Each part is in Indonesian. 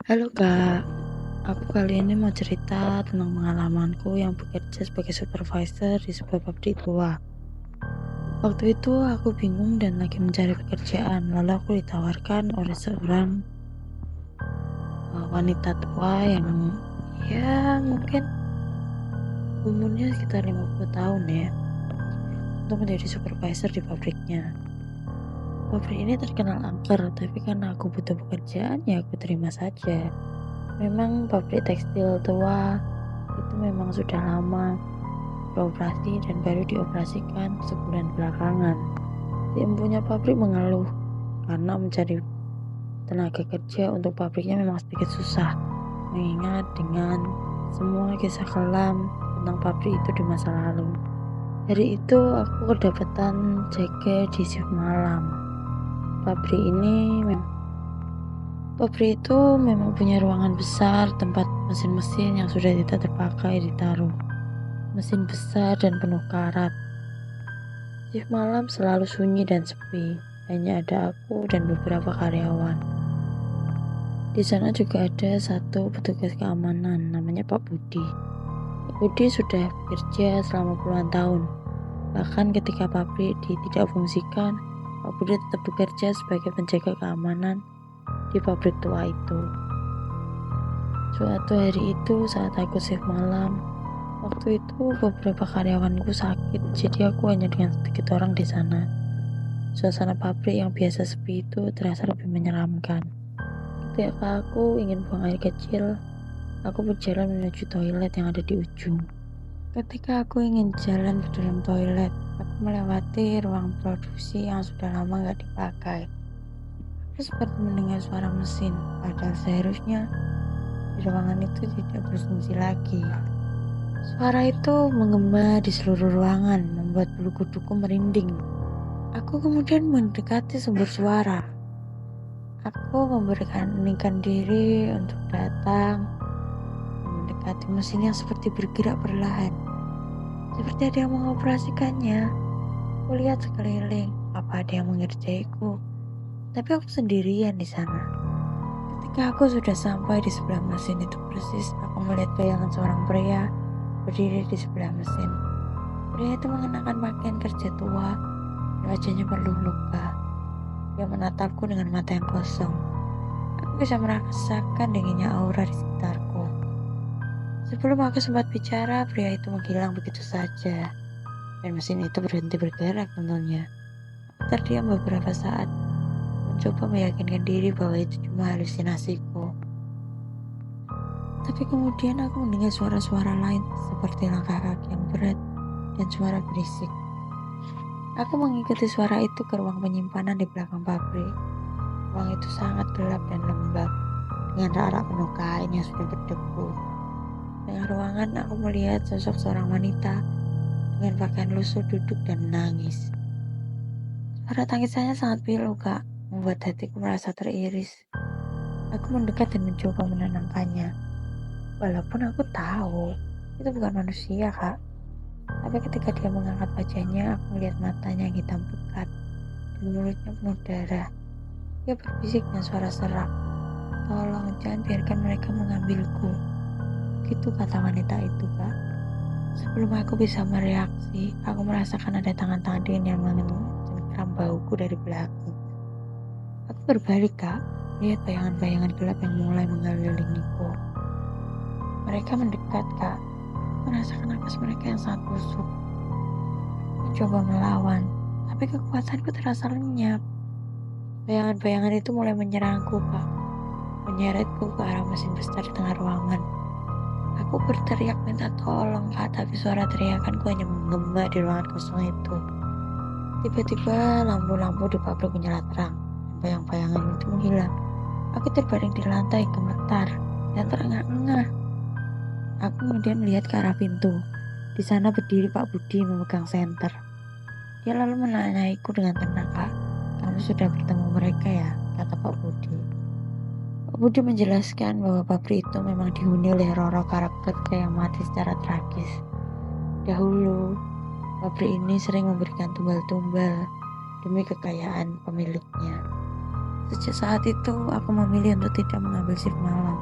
Halo Kak, aku kali ini mau cerita tentang pengalamanku yang bekerja sebagai supervisor di sebuah pabrik tua. Waktu itu aku bingung dan lagi mencari pekerjaan, lalu aku ditawarkan oleh seorang wanita tua yang mungkin umurnya sekitar 50 tahun ya, untuk menjadi supervisor di pabriknya. Pabrik ini terkenal angker, tapi karena aku butuh pekerjaan ya aku terima saja. Memang pabrik tekstil tua itu memang sudah lama beroperasi dan baru dioperasikan sebulan belakangan. Si empunya pabrik mengeluh karena mencari tenaga kerja untuk pabriknya memang sedikit susah, mengingat dengan semua kisah kelam tentang pabrik itu di masa lalu. Hari itu aku kedapatan jaga di shift malam. Pabrik itu memang punya ruangan besar tempat mesin-mesin yang sudah tidak terpakai ditaruh. Mesin besar dan penuh karat. Shift malam selalu sunyi dan sepi, hanya ada aku dan beberapa karyawan. Di sana juga ada satu petugas keamanan, namanya Pak Budi. Pak Budi sudah bekerja selama puluhan tahun. Bahkan ketika pabrik tidak fungsikan, Pak Budi tetap bekerja sebagai penjaga keamanan di pabrik tua itu. Suatu hari itu saat aku shift malam, waktu itu beberapa karyawanku sakit, jadi aku hanya dengan sedikit orang di sana. Suasana pabrik yang biasa sepi itu terasa lebih menyeramkan. Ketika aku ingin buang air kecil, aku berjalan menuju toilet yang ada di ujung. Ketika aku ingin jalan ke dalam toilet, aku melewati ruang produksi yang sudah lama gak dipakai. Aku seperti mendengar suara mesin, padahal seharusnya di ruangan itu tidak berfungsi lagi. Suara itu menggema di seluruh ruangan, membuat bulu kuduku merinding. Aku kemudian mendekati sumber suara. Aku memberanikan diri untuk datang mendekati mesin yang seperti bergerak perlahan. Seperti ada yang mengoperasikannya. Aku lihat sekeliling, apa ada yang mengerjaiku. Tapi aku sendirian di sana. Ketika aku sudah sampai di sebelah mesin itu persis, aku melihat bayangan seorang pria berdiri di sebelah mesin. Pria itu mengenakan pakaian kerja tua, wajahnya penuh luka. Dia menatapku dengan mata yang kosong. Aku bisa merasakan dinginnya aura di sekitarku. Sebelum aku sempat bicara, pria itu menghilang begitu saja. Dan mesin itu berhenti bergerak tentunya. Aku terdiam beberapa saat, mencoba meyakinkan diri bahwa itu cuma halusinasiku. Tapi kemudian aku mendengar suara-suara lain seperti langkah kaki yang berat dan suara berisik. Aku mengikuti suara itu ke ruang penyimpanan di belakang pabrik. Ruang itu sangat gelap dan lembab, dengan rak-rak penuh kain yang sudah berdebu. Tengah ruangan aku melihat sosok seorang wanita dengan pakaian lusuh duduk dan menangis. Suara tangisannya sangat pilu, Kak, membuat hatiku merasa teriris. Aku mendekat dan mencoba menenangkannya. Walaupun aku tahu itu bukan manusia, Kak. Tapi ketika dia mengangkat wajahnya, aku melihat matanya yang hitam pekat dan mulutnya penuh darah. Dia berbisik dengan suara serak. Tolong jangan biarkan mereka mengambilku. Gitu kata wanita itu, Kak. Sebelum aku bisa mereaksi, aku merasakan ada tangan-tangan dingin yang mencengkram bauku dari belakang. Aku berbalik, Kak, melihat bayangan-bayangan gelap yang mulai mengelilingiku. Mereka mendekat, Kak. Merasakan napas mereka yang sangat busuk. Mencoba melawan, tapi kekuatanku terasa lenyap. Bayangan-bayangan itu mulai menyerangku, Kak. Menyeretku ke arah mesin besar di tengah ruangan. Aku berteriak minta tolong, Kak, tapi suara teriakanku hanya menggema di ruangan kosong itu. Tiba-tiba lampu-lampu di pabrik menyala terang. Bayang-bayangan itu menghilang. Aku terbaring di lantai gemetar dan terengah-engah. Aku kemudian melihat ke arah pintu. Di sana berdiri Pak Budi memegang senter. Dia lalu menanyaiku dengan tenang, Kak. Kamu sudah bertemu mereka ya? Kata Pak Budi. Pak Budi menjelaskan bahwa pabrik itu memang dihuni oleh roh-roh karakter yang mati secara tragis. Dahulu, pabrik ini sering memberikan tumbal-tumbal demi kekayaan pemiliknya. Sejak saat itu, aku memilih untuk tidak mengambil shift malam.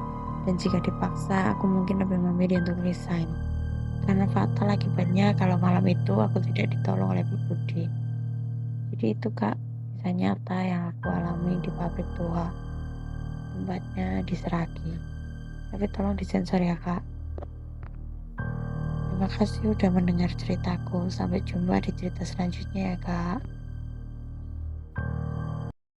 Dan jika dipaksa, aku mungkin lebih memilih untuk resign. Karena fatal akibatnya kalau malam itu aku tidak ditolong oleh Bu Budi. Jadi itu Kak, kisah nyata yang aku alami di pabrik tua, tempatnya di Seragi. Tapi tolong disensor ya Kak. Terima kasih udah mendengar ceritaku. Sampai jumpa di cerita selanjutnya ya Kak.